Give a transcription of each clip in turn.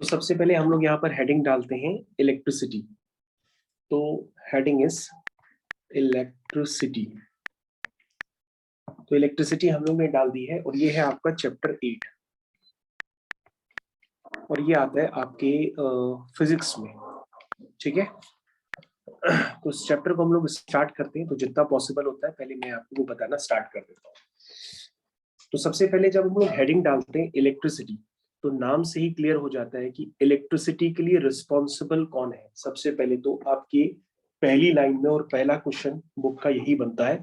तो सबसे पहले हम लोग यहाँ पर हेडिंग डालते हैं इलेक्ट्रिसिटी। तो हेडिंग इज इलेक्ट्रिसिटी। तो इलेक्ट्रिसिटी हम लोग ने डाल दी है और ये है आपका चैप्टर 8 और ये आता है आपके फिजिक्स में। ठीक है, तो इस चैप्टर को हम लोग स्टार्ट करते हैं। तो जितना पॉसिबल होता है पहले मैं आपको बताना स्टार्ट कर देता हूँ। तो सबसे पहले जब हम लोग हेडिंग डालते हैं इलेक्ट्रिसिटी, तो नाम से ही क्लियर हो जाता है कि इलेक्ट्रिसिटी के लिए रिस्पॉन्सिबल कौन है। सबसे पहले तो आपकी पहली लाइन में और पहला क्वेश्चन बुक का यही बनता है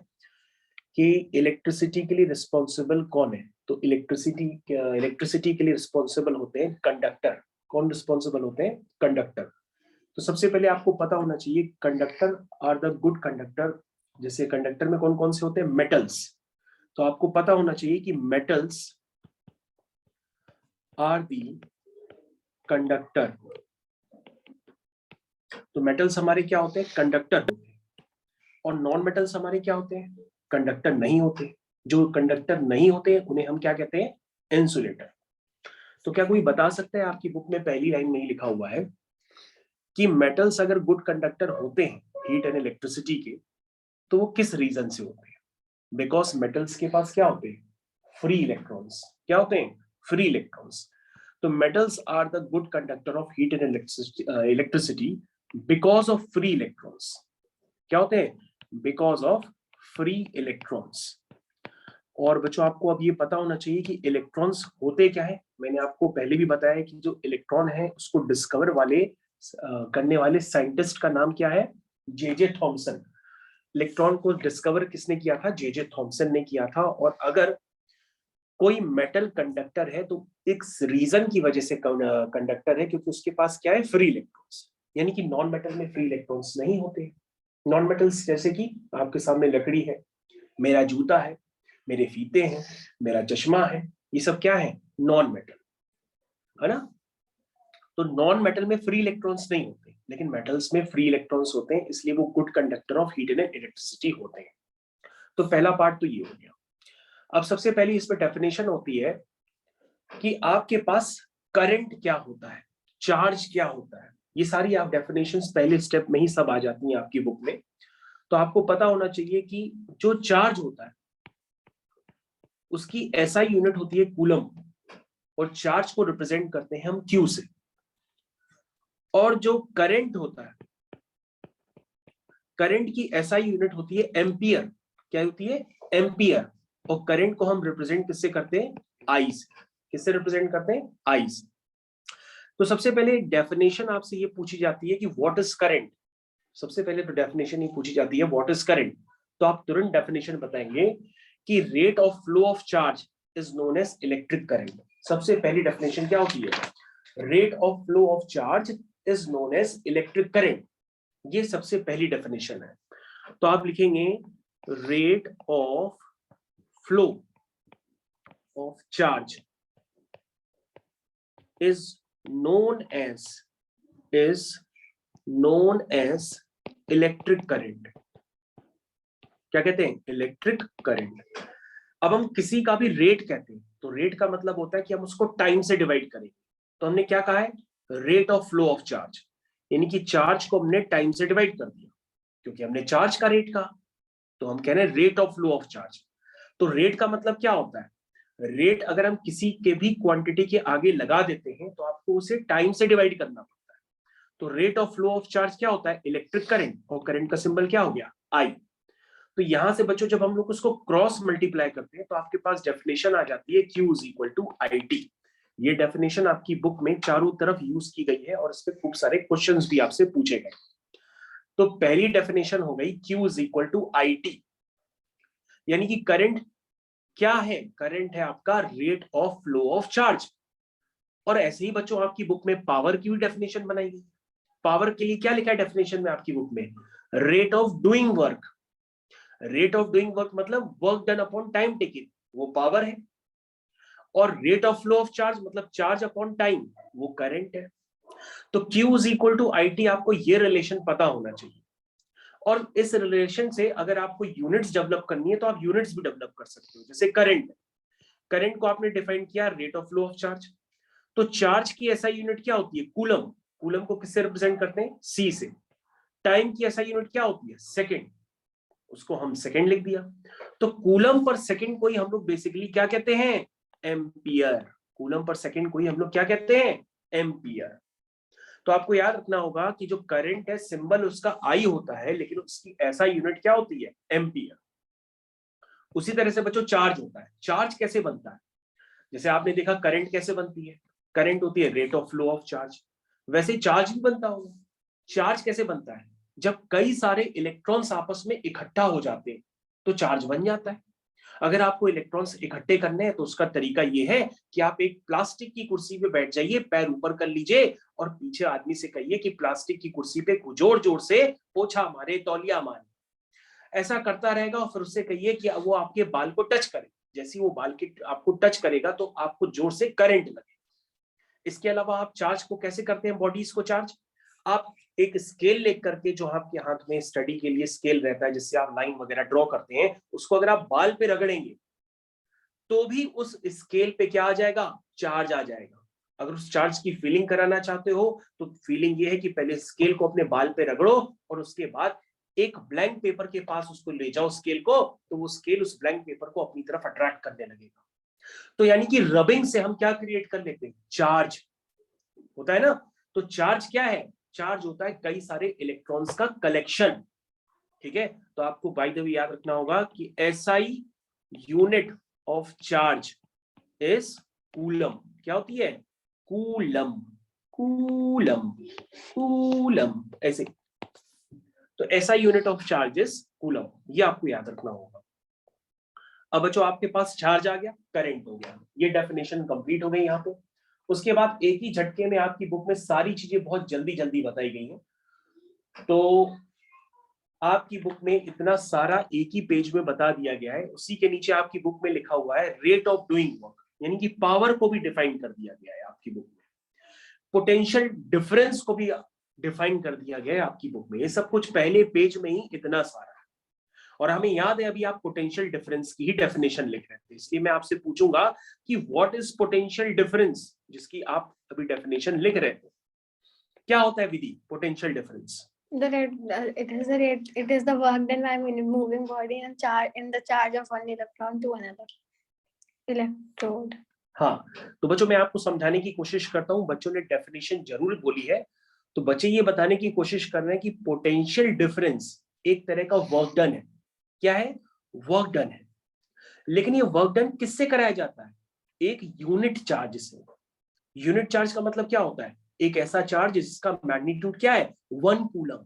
कि इलेक्ट्रिसिटी के लिए रिस्पॉन्सिबल कौन है। तो इलेक्ट्रिसिटी के लिए रिस्पॉन्सिबल होते हैं कंडक्टर। कौन रिस्पॉन्सिबल होते हैं? कंडक्टर। तो सबसे पहले आपको पता होना चाहिए conductor are the good conductor. जैसे कंडक्टर में कौन कौन से होते हैं? मेटल्स। तो आपको पता होना चाहिए कि मेटल्स आर दी कंडक्टर। तो मेटल्स हमारे क्या होते हैं? कंडक्टर होते हैं। और नॉन मेटल्स हमारे क्या होते हैं? कंडक्टर नहीं होते। जो कंडक्टर नहीं होते उन्हें हम क्या कहते हैं? इंसुलेटर। तो क्या कोई बता सकता है, आपकी बुक में पहली लाइन में ही लिखा हुआ है कि मेटल्स अगर गुड कंडक्टर होते हैं हीट एंड इलेक्ट्रिसिटी के, तो वो किस रीजन से होते हैं? बिकॉज मेटल्स के पास क्या होते हैं? Free electrons. क्या होते हैं? Free electrons. तो metals are the good conductor of heat and electricity because of free electrons. क्या होते हैं? Because of free electrons. और बच्चों आपको अब ये पता होना चाहिए कि इलेक्ट्रॉन्स होते क्या है। मैंने आपको पहले भी बताया कि जो इलेक्ट्रॉन है उसको डिस्कवर करने वाले साइंटिस्ट का नाम क्या है? J Thomson. इलेक्ट्रॉन को डिस्कवर किसने किया था? जे थॉमसन ने किया था। और अगर कोई मेटल कंडक्टर है तो एक रीजन की वजह से कंडक्टर है, क्योंकि उसके पास क्या है? Free electrons. यानी कि नॉन मेटल में फ्री इलेक्ट्रॉन्स नहीं होते। नॉन मेटल्स जैसे कि आपके सामने लकड़ी है, मेरा जूता है, मेरे फीते हैं, मेरा चश्मा है, ये सब क्या है? नॉन मेटल, है ना। तो नॉन मेटल में फ्री इलेक्ट्रॉन्स नहीं होते, लेकिन मेटल्स में फ्री इलेक्ट्रॉन्स होते हैं, इसलिए वो good conductor of heat and electricity होते हैं। तो पहला पार्ट तो ये हो गया। अब सबसे पहले इस पर डेफिनेशन होती है कि आपके पास करंट क्या होता है, चार्ज क्या होता है। ये सारी आप डेफिनेशंस पहले स्टेप में ही सब आ जाती हैं आपकी बुक में। तो आपको पता होना चाहिए कि जो चार्ज होता है उसकी एसआई यूनिट होती है कूलम, और चार्ज को रिप्रेजेंट करते हैं हम क्यू से। और जो करंट होता है, करंट की एसआई यूनिट होती है एम्पियर। क्या होती है? एम्पियर। और करंट को हम रिप्रेजेंट किससे करते हैं? आई से। किससे रिप्रेजेंट करते हैं? आई से। तो सबसे पहले डेफिनेशन आपसे ये पूछी जाती है कि व्हाट इज करंट। सबसे पहले तो डेफिनेशन ही पूछी जाती है व्हाट इज करंट। तो आप तुरंत डेफिनेशन बताएंगे कि rate of flow of charge is known as electric current. सबसे पहली डेफिनेशन क्या होती है? Rate of flow of charge is known as electric current. ये सबसे पहली डेफिनेशन है। तो आप लिखेंगे rate of flow of charge is known as electric current. क्या कहते हैं? Electric current. अब हम किसी का भी रेट कहते हैं तो रेट का मतलब होता है कि हम उसको टाइम से डिवाइड करें। तो हमने क्या कहा है? Rate of flow of charge, यानी कि चार्ज को हमने टाइम से डिवाइड कर दिया, क्योंकि हमने चार्ज का रेट कहा तो हम कह रहे हैं rate of flow of charge. तो रेट का मतलब क्या होता है? रेट अगर हम किसी के भी क्वांटिटी के आगे लगा देते हैं तो आपको उसे टाइम से डिवाइड करना पड़ता है। तो rate of flow of charge क्या होता है? Electric current. और करंट का सिंबल क्या हो गया? आई। तो यहां से बच्चों जब हम लोग उसको क्रॉस मल्टीप्लाई करते हैं तो आपके पास डेफिनेशन आ जाती है Q is equal to I T. ये डेफिनेशन आपकी बुक में चारों तरफ यूज की गई है और इस पे खूब सारे क्वेश्चंस भी आपसे पूछे गए। तो पहली डेफिनेशन हो गई Q is equal to I T, यानी कि करंट क्या है? करंट है आपका rate of flow of charge. और ऐसे ही बच्चों आपकी बुक में पावर की भी डेफिनेशन बनाई गई। पावर के लिए क्या लिखा है डेफिनेशन में आपकी बुक में? Rate of doing work. Rate of doing work मतलब work done upon time taken, वो पावर है। और rate of flow of charge मतलब चार्ज अपॉन टाइम, वो करंट है। तो Q is equal to I T, आपको ये रिलेशन पता होना चाहिए। और इस रिलेशन से अगर आपको यूनिट्स डेवलप करनी है तो आप यूनिट्स भी डेवलप कर सकते हो। जैसे करंट, करंट को आपने डिफाइन किया rate of flow of charge. तो चार्ज की एसआई यूनिट क्या होती है? कूलम। कूलम को किससे रिप्रेजेंट करते हैं? सी से। टाइम की एसआई यूनिट क्या होती है? सेकंड, उसको हम सेकंड लिख दिया। तो कूलम पर सेकंड को ही हम लोग बेसिकली क्या कहते हैं? एम्पियर। कूलम पर सेकंड को ही हम लोग क्या कहते हैं? एम्पियर। तो आपको याद रखना होगा कि जो करंट है सिंबल उसका आई होता है, लेकिन उसकी ऐसा यूनिट क्या होती है? एम्पियर। उसी तरह से बच्चों चार्ज होता है। चार्ज कैसे बनता है? जैसे आपने देखा करंट कैसे बनती है? करंट होती है rate of flow of charge, वैसे ही चार्ज भी बनता होगा। चार्ज कैसे बनता है? जब कई सारे इलेक्ट्रॉन्स आपस में इकट्ठा हो जाते हैं तो चार्ज बन जाता है। अगर आपको इलेक्ट्रॉन्स इकट्ठे करने हैं तो उसका तरीका यह है कि आप एक प्लास्टिक की कुर्सी पे बैठ जाइए, पैर ऊपर कर लीजिए और पीछे आदमी से कहिए कि प्लास्टिक की कुर्सी पे जोर जोर से पोछा मारे, तौलिया मारे। ऐसा करता रहेगा और फिर उससे कहिए कि वो आपके बाल को टच करे। जैसे वो बाल के आपको टच करेगा तो आपको जोर से करंट लगे। इसके अलावा आप चार्ज को कैसे करते हैं? बॉडीज को चार्ज आप एक स्केल लेकर करके, जो आपके हाथ में स्टडी के लिए स्केल रहता है जिससे आप लाइन वगैरह ड्रॉ करते हैं, उसको अगर आप बाल पे रगड़ेंगे तो भी उस स्केल पे क्या आ जाएगा? चार्ज आ जाएगा। अगर उस चार्ज की फीलिंग कराना चाहते हो तो फीलिंग ये है कि पहले स्केल को अपने बाल पे रगड़ो और उसके बाद एक ब्लैंक पेपर के पास उसको ले जाओ स्केल को, तो वो स्केल उस ब्लैंक पेपर को अपनी तरफ अट्रैक्ट करने लगेगा। तो यानी कि रबिंग से हम क्या क्रिएट कर लेते हैं? चार्ज होता है ना। तो चार्ज क्या है? चार्ज होता है कई सारे इलेक्ट्रॉन्स का कलेक्शन। ठीक है, तो आपको बाय द वे याद रखना होगा कि SI unit of charge is coulomb. क्या होती है? कूलम, कूलम, कूलम, ऐसे। तो SI unit of charge is coulomb, ये आपको याद रखना होगा। अब बच्चों आपके पास चार्ज आ गया, करंट हो गया, ये डेफिनेशन कंप्लीट हो गई यहाँ पे। उसके बाद एक ही झटके में आपकी बुक में सारी चीजें बहुत जल्दी जल्दी बताई गई हैं। तो आपकी बुक में इतना सारा एक ही पेज में बता दिया गया है। उसी के नीचे आपकी बुक में लिखा हुआ है रेट ऑफ डूइंग वर्क, यानी कि पावर को भी डिफाइन कर दिया गया है आपकी बुक में। पोटेंशियल डिफरेंस को भी डिफाइन कर दिया गया है आपकी बुक में। ये सब कुछ पहले पेज में ही इतना सारा है। और हमें याद है अभी आप पोटेंशियल डिफरेंस की ही डेफिनेशन लिख रहे थे, इसलिए मैं आपसे पूछूंगा कि व्हाट इज पोटेंशियल डिफरेंस, जिसकी आप अभी डेफिनेशन लिख रहे थे। क्या होता है विधि potential difference? It is the work done by moving body and the charge of one electron to another electrode. हाँ, तो बच्चों मैं आपको समझाने की कोशिश करता हूँ। बच्चों ने डेफिनेशन जरूर बोली है, तो बच्चे ये बताने की कोशिश कर रहे हैं कि पोटेंशियल डिफरेंस एक तरह का वर्क डन है। क्या है? वर्क डन है। लेकिन ये वर्क डन किससे कराया जाता है? एक यूनिट चार्ज से। यूनिट चार्ज का मतलब क्या होता है? एक ऐसा चार्ज जिसका मैग्नीट्यूड क्या है? 1 कूलम।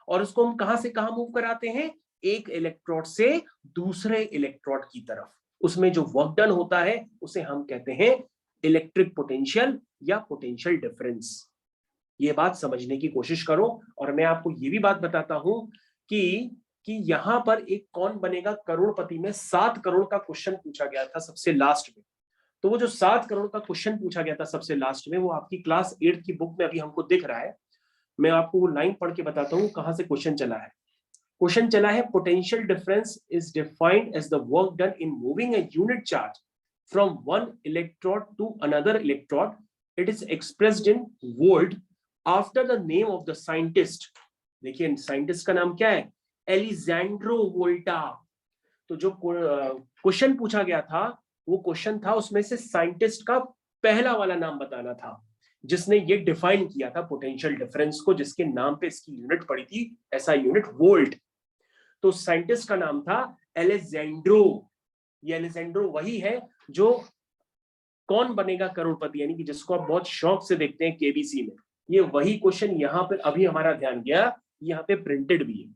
और उसको हम कहां से कहां मूव कराते हैं? एक इलेक्ट्रोड से दूसरे इलेक्ट्रोड की तरफ। उसमें जो वर्क डन होता है उसे हम कहते हैं इलेक्ट्रिक पोटेंशियल या पोटेंशियल डिफरेंस। ये बात समझने की कोशिश करो। और मैं आपको ये भी बात बताता हूं कि यहां पर एक कौन बनेगा करोड़पति में 7 करोड़ का क्वेश्चन पूछा गया था सबसे लास्ट में। तो वो जो 7 करोड़ का क्वेश्चन पूछा गया था सबसे लास्ट में, वो आपकी क्लास 8 की बुक में अभी हमको दिख रहा है। मैं आपको वो लाइन पढ़ के बताता हूँ कहां से क्वेश्चन चला है। क्वेश्चन चला है potential difference is defined as the work done in moving a unit charge from one electrode to another electrode. It is expressed in volt after the name of the scientist. देखिए scientist का नाम क्या है? एलिजेंड्रो वोल्टा। तो जो question पूछा गया था वो क्वेश्चन था, उसमें से साइंटिस्ट का पहला वाला नाम बताना था जिसने ये डिफाइन किया था पोटेंशियल डिफरेंस को, जिसके नाम पे इसकी यूनिट पड़ी थी, ऐसा यूनिट वोल्ट। तो साइंटिस्ट का नाम था एलेजेंड्रो। ये एलेजेंड्रो वही है जो कौन बनेगा करोड़पति, यानी कि जिसको आप बहुत शौक से देखते हैं केबीसी में। ये वही क्वेश्चन यहाँ पे अभी हमारा ध्यान गया, यहाँ पे प्रिंटेड भी है।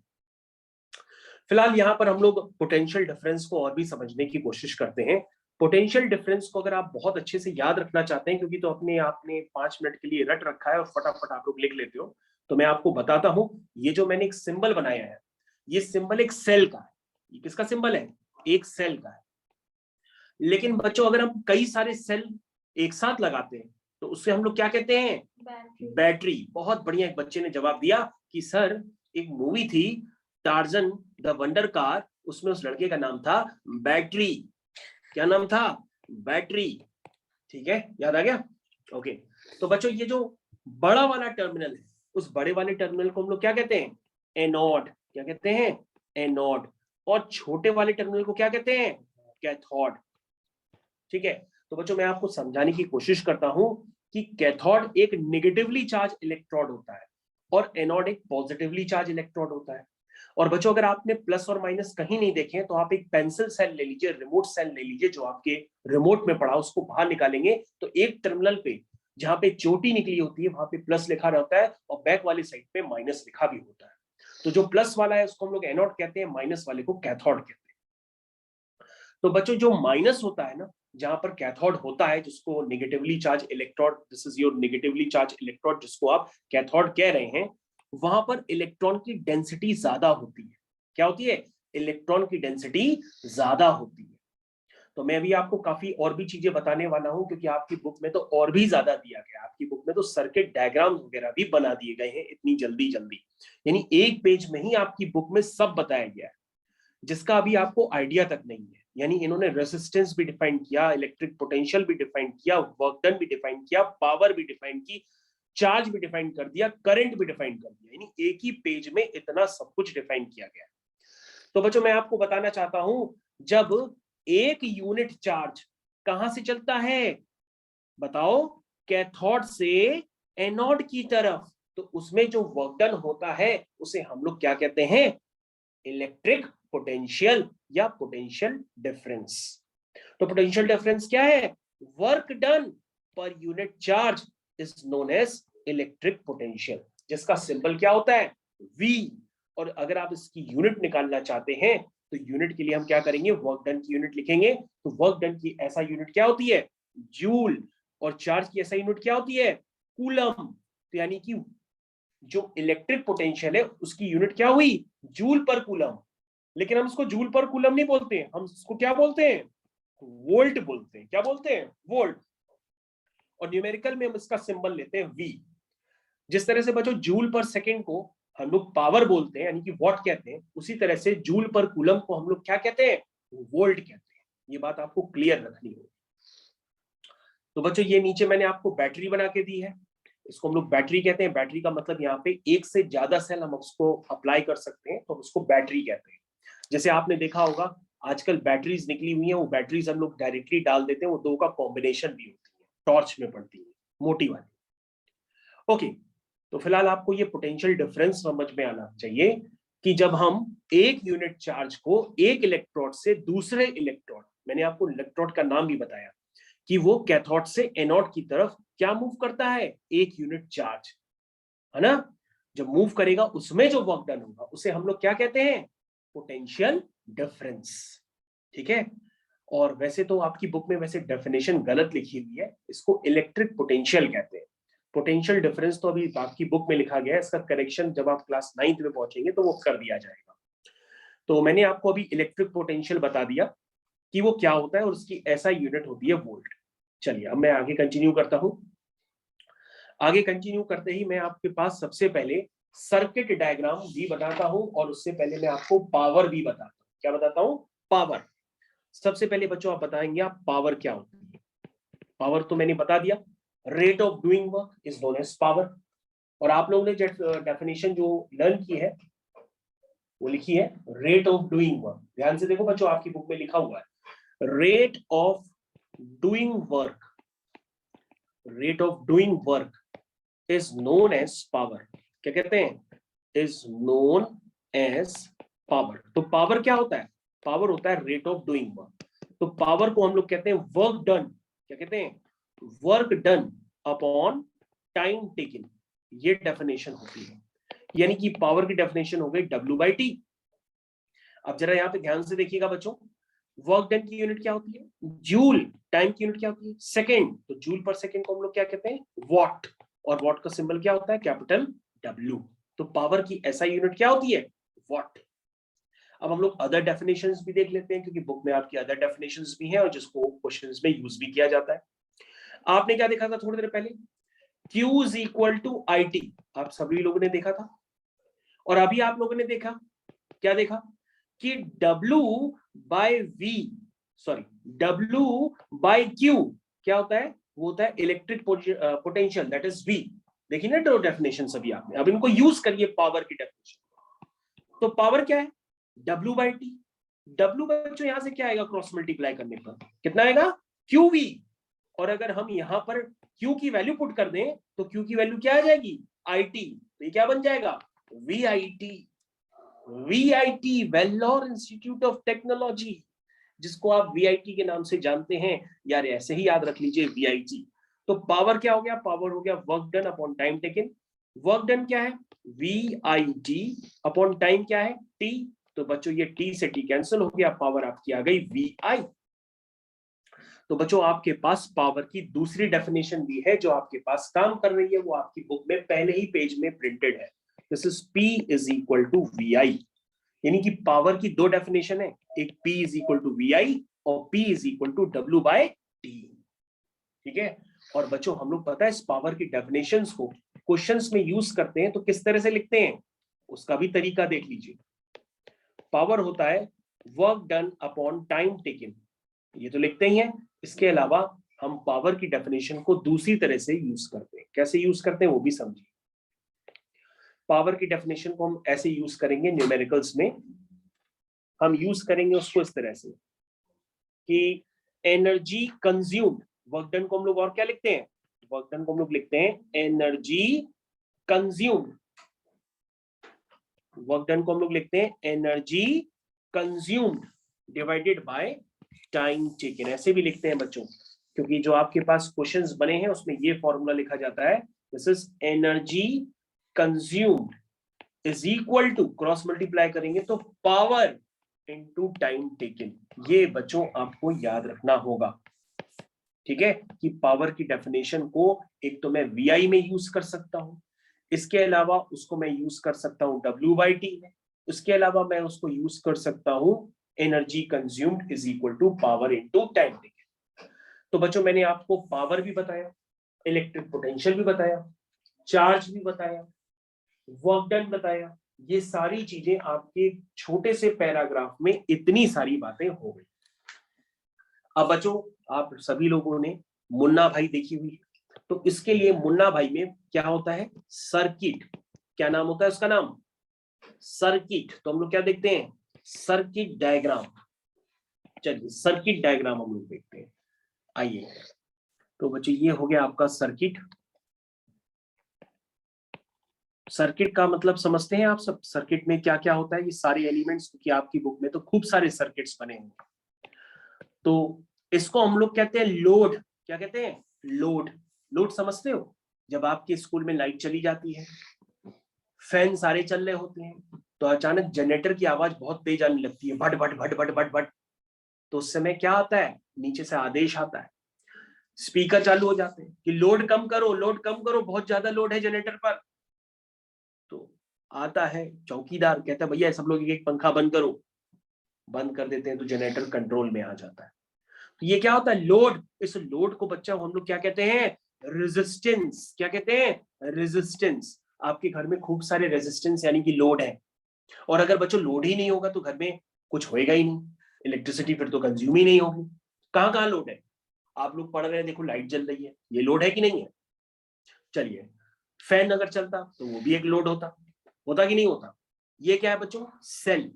फिलहाल यहाँ पर हम लोग पोटेंशियल डिफरेंस को और भी समझने की कोशिश करते हैं। पोटेंशियल डिफरेंस को अगर आप बहुत अच्छे से याद रखना चाहते हैं, क्योंकि तो अपने आपने 5 मिनट के लिए रट रखा है और फटाफट आप लोग लिख लेते हो, तो मैं आपको बताता हूं। ये जो मैंने एक सिंबल बनाया है, ये सिंबल एक सेल का है। ये किसका सिंबल है? एक सेल का है। लेकिन बच्चों अगर हम कई सारे सेल एक साथ लगाते हैं तो उससे हम लोग क्या कहते हैं? बैटरी। बहुत बढ़िया, एक बच्चे ने जवाब दिया कि सर एक मूवी थी टार्जन द वंडर कार, उसमें उस लड़के का नाम था बैटरी। क्या नाम था? बैटरी। ठीक है, याद आ गया। ओके, तो बच्चों ये जो बड़ा वाला टर्मिनल है, उस बड़े वाले टर्मिनल को हम लोग क्या कहते हैं? एनोड। क्या कहते हैं? एनोड। और छोटे वाले टर्मिनल को क्या कहते हैं? कैथोड। ठीक है, तो बच्चों मैं आपको समझाने की कोशिश करता हूं कि कैथोड एक नेगेटिवली चार्ज इलेक्ट्रोड होता है और एनोड एक पॉजिटिवली चार्ज इलेक्ट्रोड होता है। और बच्चों अगर आपने प्लस और माइनस कहीं नहीं देखे तो आप एक पेंसिल सेल ले लीजिए, रिमोट सेल ले लीजिए जो आपके रिमोट में पड़ा, उसको बाहर निकालेंगे तो एक टर्मिनल पे जहां पे चोटी निकली होती है वहां पे प्लस लिखा रहता है और बैक वाली साइड पे माइनस लिखा भी होता है। तो जो प्लस वाला है उसको हम लोग एनोड कहते हैं, माइनस वाले को कैथोड कहते हैं। तो बच्चों जो माइनस होता है ना, जहां पर कैथोड होता है, जिसको negatively charge electrode, this is your negatively charge electrode, जिसको आप कैथोड कह रहे हैं, वहां पर इलेक्ट्रॉन की डेंसिटी ज्यादा होती है। क्या होती है? इलेक्ट्रॉन की डेंसिटी ज्यादा होती है। तो मैं भी आपको काफी और भी चीजें बताने वाला हूं, क्योंकि आपकी बुक में तो और भी ज्यादा दिया गया है। आपकी बुक में तो सर्किट डायग्राम वगैरह भी बना दिए गए हैं इतनी जल्दी जल्दी, यानी एक पेज में ही आपकी बुक में सब बताया गया है, जिसका अभी आपको आइडिया तक नहीं है। यानी इन्होंने रेजिस्टेंस भी डिफाइन किया, इलेक्ट्रिक पोटेंशियल भी डिफाइन किया, वर्क डन भी डिफाइन किया, पावर भी डिफाइन की, चार्ज भी डिफाइन कर दिया, करंट भी डिफाइन कर दिया, यानी एक ही पेज में इतना सब कुछ डिफाइन किया गया। तो बच्चों मैं आपको बताना चाहता हूं, जब एक यूनिट चार्ज कहां से चलता है? बताओ, कैथोड से एनोड की तरफ, तो उसमें जो वर्क डन होता है उसे हम लोग क्या कहते हैं? इलेक्ट्रिक पोटेंशियल या पोटेंशियल डिफरेंस। तो पोटेंशियल डिफरेंस क्या है? Work done per unit charge is known as electric potential, जिसका सिंबल क्या होता है? V। और अगर आप इसकी यूनिट निकालना चाहते हैं तो यूनिट के लिए हम क्या करेंगे? वर्क डन की यूनिट लिखेंगे। तो वर्क डन की ऐसा यूनिट क्या होती है? जूल। और चार्ज की ऐसा यूनिट क्या होती है? कूलम। तो यानी कि जो इलेक्ट्रिक पोटेंशियल है उसकी यूनिट क्या हुई? जूल पर कूलम। लेकिन हम इसको जूल पर कूलम नहीं बोलते हैं, हम इसको क्या बोलते हैं? वोल्ट बोलते हैं। क्या बोलते हैं? वोल्ट। और न्यूमेरिकल में हम इसका सिंबल लेते हैं V। जिस तरह से बच्चों जूल पर सेकंड को हम लोग पावर बोलते हैं, यानी कि वॉट कहते हैं, उसी तरह से जूल पर कूलम को हम लोग क्या कहते हैं? वोल्ट कहते हैं। ये बात आपको क्लियर रखनी होगी। तो बच्चों ये नीचे मैंने आपको बैटरी बना के दी है, इसको हम लोग बैटरी कहते हैं। बैटरी का मतलब यहाँ पे एक से ज्यादा सेल हम उसको अप्लाई कर सकते हैं, तो उसको बैटरी कहते हैं। जैसे आपने देखा होगा आजकल बैटरीज निकली हुई हैं, वो बैटरीज हम लोग डायरेक्टली डाल देते हैं, वो दो का कॉम्बिनेशन भी होती है, टॉर्च में पड़ती है, मोटी वाली। ओके, तो फिलहाल आपको ये पोटेंशियल डिफरेंस समझ में आना चाहिए कि जब हम एक यूनिट चार्ज को एक इलेक्ट्रोड से दूसरे इलेक्ट्रोड, मैंने आपको इलेक्ट्रोड का नाम भी बताया कि वो कैथोड से एनोड की तरफ क्या मूव करता है? एक यूनिट चार्ज, है ना? जब मूव करेगा उसमें जो वर्क डन होगा उसे हम लोग क्या कहते हैं? Potential difference. ठीक है, और वैसे तो आपकी बुक में वैसे डेफिनेशन गलत लिखी हुई है, इसको इलेक्ट्रिक पोटेंशियल कहते हैं। पोटेंशियल डिफरेंस तो अभी आपकी बुक में लिखा गया है, इसका करेक्शन जब आप क्लास 9th में पहुंचेंगे तो वो कर दिया जाएगा। तो मैंने आपको अभी इलेक्ट्रिक पोटेंशियल बता दिया कि वो क्या होता है और उसकी ऐसा यूनिट होती है वोल्ट। चलिए अब मैं आगे कंटिन्यू करता हूं। आगे कंटिन्यू करते ही मैं आपके पास सबसे पहले सर्किट डायग्राम भी बताता हूं और उससे पहले मैं आपको पावर भी बताता हूं। क्या बताता हूं? पावर। सबसे पहले बच्चों आप बताएंगे आप पावर क्या होती है? पावर तो मैंने बता दिया, rate of doing work is known as power. और आप लोगों ने डेफिनेशन जो लर्न की है वो लिखी है रेट ऑफ डूइंग वर्क। ध्यान से देखो बच्चों, आपकी बुक में लिखा हुआ है rate of doing work, rate of doing work is known as power. क्या कहते हैं? Is known as power. तो पावर क्या होता है? पावर होता है रेट ऑफ डूइंग वर्क। तो पावर को हम लोग कहते हैं वर्क डन। क्या कहते हैं? Work done upon time taken. ये डेफिनेशन होती है, यानी कि पावर की डेफिनेशन हो गई W/T। अब जरा यहाँ पे ध्यान से देखिएगा बच्चों, वर्क डन की यूनिट क्या होती है? जूल। टाइम की यूनिट क्या होती है? सेकेंड। तो जूल पर सेकेंड को हम लोग क्या कहते हैं? वॉट। और वॉट का सिंबल क्या होता है? Capital W। तो पावर की ऐसा यूनिट क्या होती है? वॉट। अब हम लोग अदर डेफिनेशंस भी देख लेते हैं, क्योंकि बुक में आपकी अदर डेफिनेशंस भी हैं और जिसको क्वेश्चंस में यूज भी किया जाता है। आपने क्या देखा था थोड़ी देर पहले? Q is equal to IT। आप सभी लोगों ने देखा था। और अभी आप लोगों ने देखा, क्या देखा? कि W/V, सॉरी, W/Q क्या होता है? वो होता है electric potential, that is V। देखिए ना दो डेफिनेशन सभी आपने, अब इनको यूज करिए पावर की डेफिनेशन। तो पावर क्या है, W/T। W बच्चों यहां से क्या आएगा, क्रॉस मल्टीप्लाई करने पर कितना आएगा, QV। और अगर हम यहां पर Q की वैल्यू पुट कर दें तो Q की वैल्यू क्या आ जाएगी, IT। तो ये क्या बन जाएगा, VIT। VIT, Vellore institute of technology, जिसको आप VIT के नाम से जानते हैं, यार ऐसे ही याद रख लीजिए VIT। तो पावर क्या हो गया, पावर हो गया work done upon time taken. Work done क्या है, VIT अपॉन टाइम क्या है, T। तो बच्चों ये T से T कैंसिल हो गया, पावर आपकी आ गई VI। तो बच्चों आपके पास पावर की दूसरी डेफिनेशन भी है जो आपके पास काम कर रही है, वो आपकी बुक में पहले ही पेज में प्रिंटेड है। This is P is equal to VI। यानी कि पावर की दो डेफिनेशन है, एक P is equal to VI और P is equal to W/T। ठीक है। और बच्चों हम लोग पता है इस पावर की डेफिनेशंस को क्वेश्चंस में यूज करते हैं, तो किस तरह से लिखते हैं उसका भी तरीका देख लीजिए। पावर होता है work done upon time taken, ये तो लिखते ही हैं। इसके अलावा हम पावर की डेफिनेशन को दूसरी तरह से यूज करते हैं, कैसे यूज करते हैं वो भी समझिए। पावर की डेफिनेशन को हम ऐसे यूज करेंगे न्यूमेरिकल्स में, हम यूज करेंगे उसको इस तरह से कि एनर्जी कंज्यूम्ड, वर्क डन को हम लोग और क्या लिखते हैं, वर्क डन को हम लोग लिखते हैं एनर्जी कंज्यूम्ड। वर्क डन को हम लोग लिखते हैं energy consumed divided by time taken, ऐसे भी लिखते हैं बच्चों, क्योंकि जो आपके पास क्वेश्चंस बने हैं उसमें ये फॉर्मूला लिखा जाता है, this is energy consumed is equal to, cross multiply करेंगे तो पावर इनटू टाइम टेकन। ये बच्चों आपको याद रखना होगा, ठीक है, कि पावर की डेफिनेशन को एक तो मैं VI में यूज कर सकता हूं, इसके अलावा उसको मैं यूज कर सकता हूं W/T में, उसके अलावा मैं उसको यूज कर सकता हूं energy consumed is equal to power into time taken. तो बच्चों मैंने आपको पावर भी बताया, इलेक्ट्रिक पोटेंशियल भी बताया, चार्ज भी बताया, वर्क डन बताया, ये सारी चीजें आपके छोटे से पैराग्राफ में इतनी सारी बातें हो गई। अब बच्चों आप सभी लोगों ने मुन्ना भाई देखी हुई है, तो इसके लिए मुन्ना भाई में क्या होता है, सर्किट। क्या नाम होता है उसका, नाम सर्किट। तो हम लोग क्या देखते हैं, सर्किट डायग्राम। चलिए सर्किट डायग्राम हम लोग देखते हैं, आइए। तो बच्चों ये हो गया आपका सर्किट। सर्किट का मतलब समझते हैं आप सब, सर्किट में क्या क्या होता है, ये सारे एलिमेंट्स, क्योंकि आपकी बुक में तो खूब सारे सर्किट्स बने हैं। तो इसको हम लोग कहते हैं लोड। क्या कहते हैं, लोड। लोड समझते हो, जब आपके स्कूल में लाइट चली जाती है, फैन सारे चल रहे होते हैं, तो अचानक जनरेटर की आवाज बहुत तेज आने लगती है, भट भट भट भट भट भट। तो उस समय क्या आता है, नीचे से आदेश आता है, स्पीकर चालू हो जाते हैं कि लोड कम करो, लोड कम करो, बहुत ज्यादा लोड है जनरेटर पर। तो आता है चौकीदार, कहता है भैया सब लोग एक पंखा बंद करो, बंद कर देते हैं, तो जनरेटर कंट्रोल में आ जाता है। तो ये क्या होता है, लोड। इस लोड को बच्चा हम लोग क्या कहते हैं, रेजिस्टेंस। क्या कहते हैं, रेजिस्टेंस। आपके घर में खूब सारे रेजिस्टेंस यानी कि लोड है, और अगर बच्चों लोड ही नहीं होगा तो घर में कुछ होएगा ही नहीं, इलेक्ट्रिसिटी फिर तो कंज्यूम ही नहीं होगी। कहां कहां लोड है, आप लोग पढ़ रहे हैं, देखो लाइट जल रही है, ये लोड है कि नहीं है। चलिए फैन अगर चलता तो वो भी एक लोड होता, होता कि नहीं होता। ये क्या है बच्चों, सेल।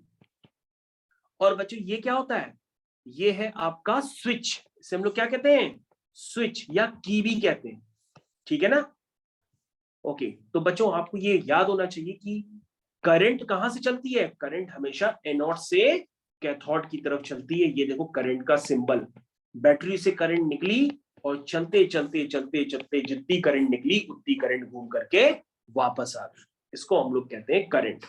और बच्चों ये क्या होता है, ये है आपका स्विच, इसे हम लोग क्या कहते हैं, स्विच या की भी कहते हैं, ठीक है ना। ओके, तो बच्चों आपको ये याद होना चाहिए कि करंट कहां से चलती है, करंट हमेशा एनोड से कैथोड की तरफ चलती है। ये देखो करंट का सिंबल, बैटरी से करंट निकली और चलते चलते चलते चलते जितनी करंट निकली उतनी करंट घूम करके वापस आ गई, इसको हम लोग कहते हैं करंट।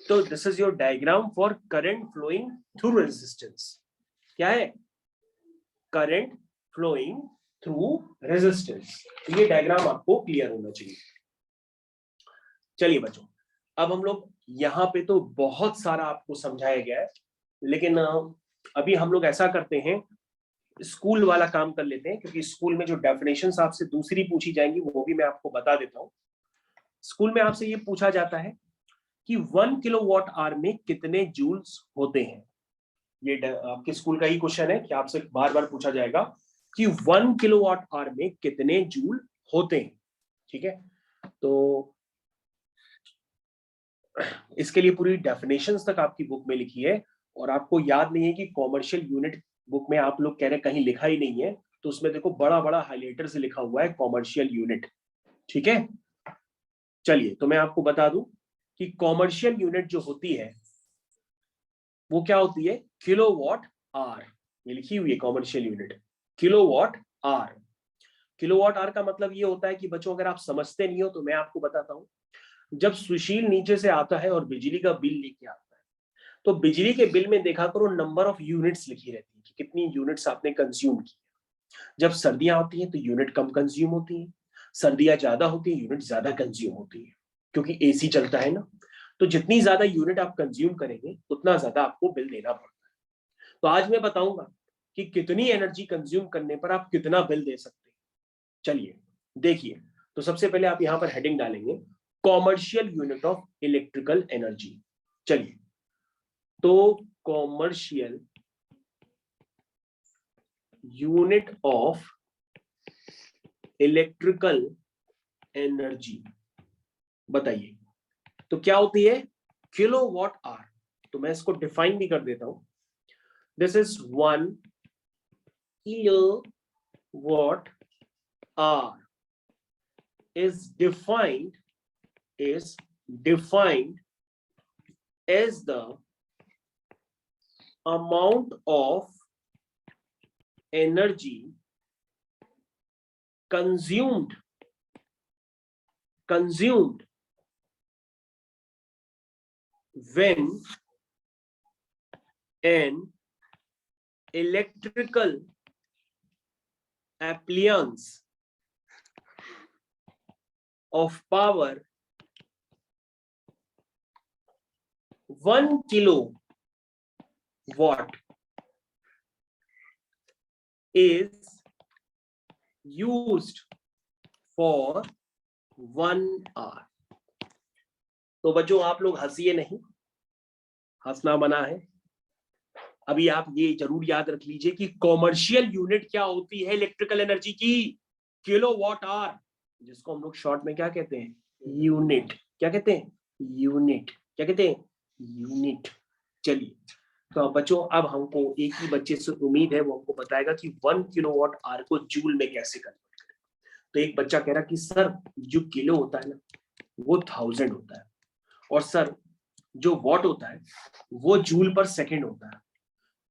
तो this is your diagram for current flowing through resistance. क्या है, करंट फ्लोइंग थ्रू रेजिस्टेंस। ये डायग्राम आपको क्लियर होना चाहिए। चलिए बच्चों, अब हम लोग यहाँ पे तो बहुत सारा आपको समझाया गया है, लेकिन अभी हम लोग ऐसा करते हैं, स्कूल वाला काम कर लेते हैं, क्योंकि स्कूल में जो डेफिनेशंस आपसे दूसरी पूछी जाएंगी वो भी मैं आपको बता देता हूँ। स्कूल में आपसे ये पूछा जाता है कि 1 किलोवाट आवर में कितने जूल्स होते हैं। ये आपके स्कूल का ही क्वेश्चन है कि आपसे बार बार पूछा जाएगा कि 1 किलोवाट आवर में कितने जूल होते हैं। ठीक है, तो इसके लिए पूरी डेफिनेशंस तक आपकी बुक में लिखी है, और आपको याद नहीं है कि कॉमर्शियल यूनिट बुक में आप लोग कह रहे कहीं लिखा ही नहीं है, तो उसमें देखो बड़ा बड़ा हाइलाइटर से लिखा हुआ है कॉमर्शियल यूनिट। ठीक है, चलिए तो मैं आपको बता दूं कि कॉमर्शियल यूनिट जो होती है वो क्या होती है, किलोवाट आवर। ये लिखी हुई है commercial unit, kilowatt hour. Kilowatt hour का मतलब ये होता है कि बच्चों अगर आप समझते नहीं हो तो मैं आपको बताता हूं। जब सुशील नीचे से आता है और बिजली का बिल लेके आता है, तो बिजली के बिल में देखा करो नंबर ऑफ यूनिट्स लिखी रहती है कि कितनी यूनिट्स आपने कंज्यूम की। जब सर्दियां आती हैं तो यूनिट कम कंज्यूम होती है, सर्दियां ज्यादा होती है यूनिट ज्यादा कंज्यूम होती है, क्योंकि एसी चलता है ना। तो जितनी ज्यादा यूनिट आप कंज्यूम करेंगे उतना ज्यादा आपको बिल देना पड़ता है। तो आज मैं बताऊंगा कि कितनी एनर्जी कंज्यूम करने पर आप कितना बिल दे सकते हैं। चलिए देखिए, तो सबसे पहले आप यहां पर हेडिंग डालेंगे commercial unit of electrical energy. चलिए, तो commercial unit of electrical energy बताइए, तो क्या होती है, किलोवाट आवर। तो मैं इसको डिफाइन भी कर देता हूं, this is 1 kilowatt hour is defined as the amount of energy consumed when an electrical appliance of power 1 kilowatt is used for 1 hour। तो बच्चों आप लोग हंसिए नहीं, हंसना मना है। अभी आप ये जरूर याद रख लीजिए कि कॉमर्शियल यूनिट क्या होती है इलेक्ट्रिकल एनर्जी की, किलोवाट आवर, जिसको हम लोग शॉर्ट में क्या कहते हैं, यूनिट। क्या कहते हैं, यूनिट। क्या कहते हैं, यूनिट। चलिए, तो बच्चों अब हमको एक ही बच्चे से उम्मीद है वो हमको बताएगा कि 1 किलोवाट आवर को जूल में कैसे कन्वर्ट करें। तो एक बच्चा कह रहा कि सर जो किलो होता है ना वो 1000 होता है, और सर जो वॉट होता है वो जूल पर सेकेंड होता है।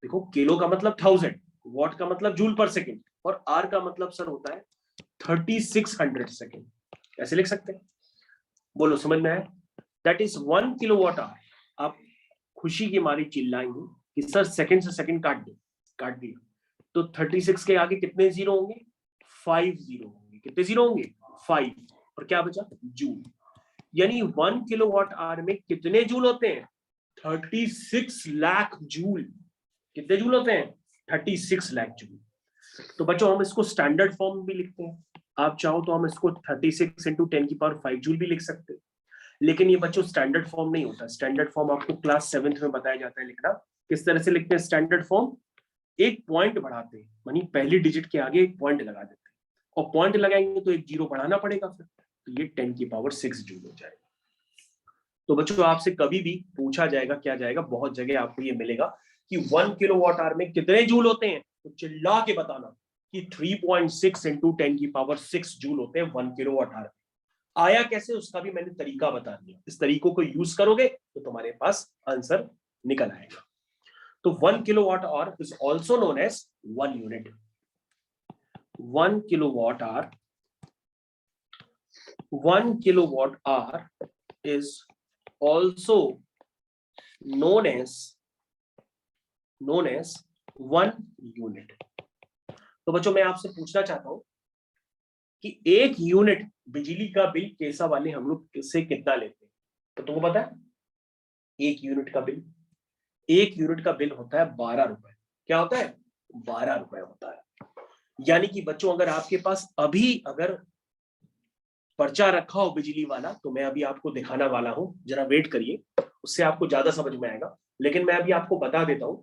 देखो, किलो का मतलब 1000, वॉट का मतलब जूल पर सेकेंड, और आर का मतलब सर होता है 3600 सेकेंड। कैसे लिख सकते हैं, बोलो समझ में आया। That is 1 kilowatt our. आप खुशी की मारी चिल्लाएंगे कि सर सेकंड से सेकंड काट दिया। तो 36 के आगे कितने जीरो होंगे, 5 जीरो होंगे। कितने जीरो होंगे, 5, और क्या बचा, जूल। यानी 1 किलोवाट आवर में कितने जूल होते हैं, 36 लाख जूल। कितने जूल होते हैं, 36 लाख जूल। तो बच्चों हम इसको स्टैंडर्ड फॉर्म भी लिखते हैं, आप चाहो तो हम इसको 36 इंटू 10⁵ जूल भी लिख सकते हैं। लेकिन ये बच्चों स्टैंडर्ड फॉर्म नहीं होता। स्टैंडर्ड फॉर्म आपको क्लास 7th में बताया जाता है लिखना। किस तरह से लिखते हैं स्टैंडर्ड फॉर्म, एक पॉइंट बढ़ाते हैं, यानी पहली डिजिट के आगे एक पॉइंट लगा देते हैं, और पॉइंट लगाएंगे तो एक जीरो बढ़ाना पड़ेगा फिर, तो ये 10⁶ जूल हो जाएगा। तो बच्चों आपसे कभी भी पूछा जाएगा, क्या जाएगा, बहुत जगह आपको ये मिलेगा कि 1 किलोवाट आवर में कितने जूल होते हैं, तो चिल्ला के बताना कि 3.6 इंटू 10⁶ जूल होते हैं 1 किलोवाट आवर। आया कैसे उसका भी मैंने तरीका बता दिया, इस तरीकों को यूज करोगे तो तुम्हारे पास आंसर निकल आएगा। तो 1 kilowatt hour is also known as 1 unit. 1 kilowatt hour is also known as 1 unit। तो बच्चों मैं आपसे पूछना चाहता हूं कि एक यूनिट बिजली का बिल कैसा वाले हम लोग से कितना लेते हैं। तो तुमको पता है एक यूनिट का बिल होता है 12 रुपए। क्या होता है, 12 रुपए होता है। यानी कि बच्चों अगर आपके पास अभी अगर पर्चा रखा हो बिजली वाला, तो मैं अभी आपको दिखाना वाला हूं, जरा वेट करिए, उससे आपको ज्यादा समझ में आएगा। लेकिन मैं अभी आपको बता देता हूं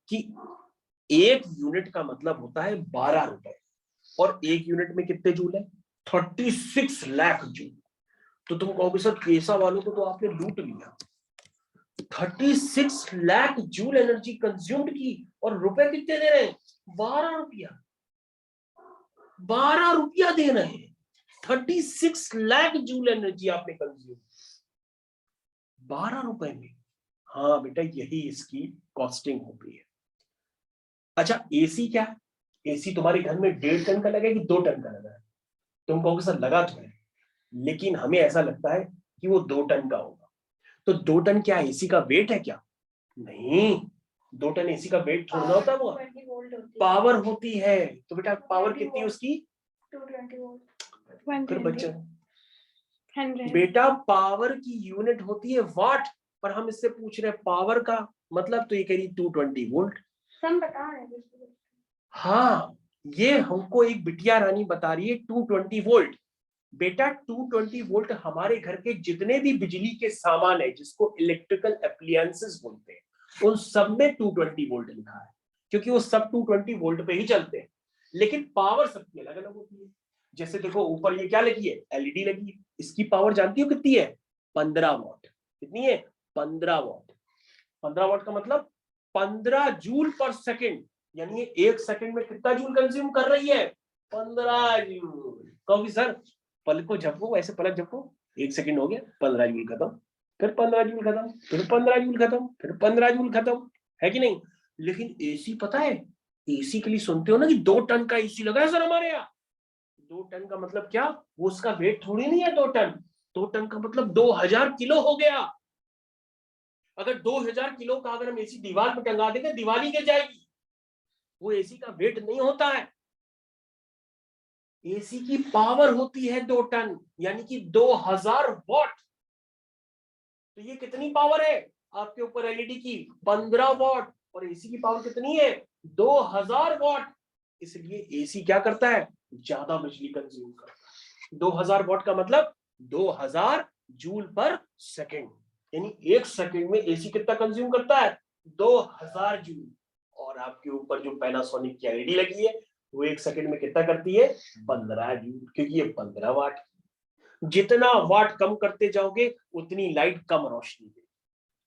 कि एक यूनिट का मतलब होता है 12 रुपए। और 1 यूनिट में कितने जूल है? 36 लाख जूल। तो तुम कहोगे सर केसा वालों को तो आपने लूट लिया। 36 लाख जूल एनर्जी कंज्यूम्ड की, और रुपए कितने दे रहे हैं? 12 रुपया। 12 रुपया दे रहे हैं। 36 लाख जूल एनर्जी आपने कंज्यूम 12 रुपए में। हाँ बेटा, यही इसकी कॉस्टिंग होती है। अच्छा, एसी क्या? एसी तुम्हारे घर में 1.5 टन का लगा है कि 2 टन का लगा है? तुम कहोगे सर लगा तो है, लेकिन हमें ऐसा लगता है कि वो 2 टन का होगा। तो 2 टन क्या एसी का वेट है क्या? नहीं, 2 टन एसी का वेट थोड़ा होता है, वो पावर होती है। तो बेटा पावर कितनी है उसकी? 220 वोल्ट। फिर बच्चा बेटा पावर की यूनिट होती है वाट, पर हम इससे पूछ रहे हैं पावर का मतलब, तो ये कह रही 220 वोल्ट। सब बता रहे हैं। हाँ, ये हमको एक बिटिया रानी बता रही है 220 वोल्ट। बेटा 220 वोल्ट हमारे घर के जितने भी बिजली के सामान है, जिसको इलेक्ट्रिकल एप्लियंसेस बोलते हैं, उन सब में 220 वोल्ट लिखा है, क्योंकि वो सब 220 वोल्ट पे ही चलते हैं। लेकिन पावर सबकी अलग अलग होती है। जैसे देखो ऊपर ये क्या लगी है? एलईडी लगी है। इसकी पावर जानती हो कितनी है? 15 वॉट। कितनी है? 15 वॉट। 15 वॉट का मतलब 15 जूल पर सेकेंड, यानी 1 सेकेंड में कितना जूल कंज्यूम कर रही है? 15 जूल। कहोगी सर पलक को झपको, ऐसे पलक झपको, 1 सेकेंड हो गया, 15 जूल खत्म, फिर 15 जूल खत्म, फिर 15 जूल खत्म, फिर 15 जूल खत्म, है कि नहीं? लेकिन एसी पता है, एसी के लिए सुनते हो ना कि 2 टन का एसी लगा है सर हमारे यहाँ। 2 टन का मतलब क्या? वो उसका वेट थोड़ी नहीं है 2 टन। 2 टन का मतलब 2000 किलो हो गया। अगर 2000 किलो का अगर हम एसी दीवार पर टंगा देंगे, दीवार ही गिर जाएगी। वो एसी का वेट नहीं होता है। एसी की पावर होती है 2 टन, यानी कि 2000 वॉट। तो ये कितनी पावर है आपके ऊपर एलईडी की? 15 वॉट। और एसी की पावर कितनी है? 2000 वॉट। इसलिए एसी क्या करता है? ज्यादा बिजली कंज्यूम करता है। 2000 वॉट का मतलब 2000 जूल पर सेकेंड, यानी 1 सेकेंड में एसी कितना कंज्यूम करता है? 2000 जूल। और आपके ऊपर जो पैनासोनिक की एलईडी लगी है, वो 1 सेकेंड में कितना करती है? 15 जूल, क्योंकि ये 15 वाट। जितना वाट कम करते जाओगे उतनी लाइट कम रोशनी देगी,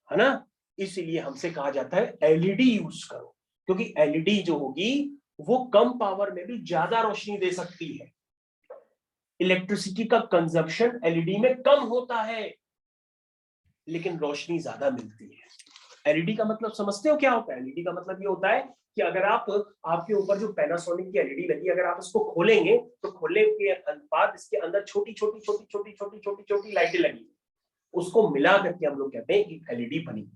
है ना? इसीलिए हमसे कहा जाता है एलईडी यूज करो, क्योंकि एलईडी जो होगी वो कम पावर में भी ज्यादा रोशनी दे सकती है। इलेक्ट्रिसिटी का कंजप्शन एलईडी में कम होता है, लेकिन रोशनी ज्यादा मिलती है। एलईडी का मतलब समझते हो क्या होता है? एलईडी का मतलब ये होता है कि अगर आपके ऊपर जो पैनासोनिक की एलईडी लगी, अगर आप इसको खोलेंगे तो खोलने के बाद इसके अंदर छोटी छोटी छोटी छोटी छोटी छोटी छोटी लाइटें लगी, उसको मिला करके हम लोग कहते हैं एक एलईडी बनी।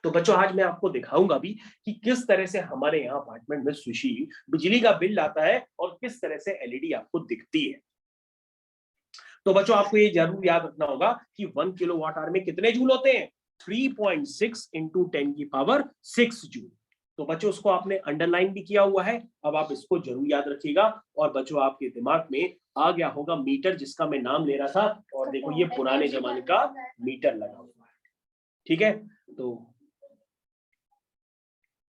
तो बच्चों आज मैं आपको दिखाऊंगा भी कि किस तरह से हमारे यहाँ अपार्टमेंट में सुशी बिजली का बिल आता है और किस तरह से एलईडी आपको दिखती है। तो बच्चों आपको ये जरूर याद रखना होगा कि 1 किलोवाट आवर में कितने जूल होते हैं? 3.6 इंटू 10 की पावर 6 जूल। तो बच्चों उसको आपने अंडरलाइन भी किया हुआ है, अब आप इसको जरूर याद रखिएगा। और बच्चों आपके दिमाग में आ गया होगा मीटर, जिसका मैं नाम ले रहा था, और देखो ये पुराने जमाने का मीटर लगा हुआ है। ठीक है, तो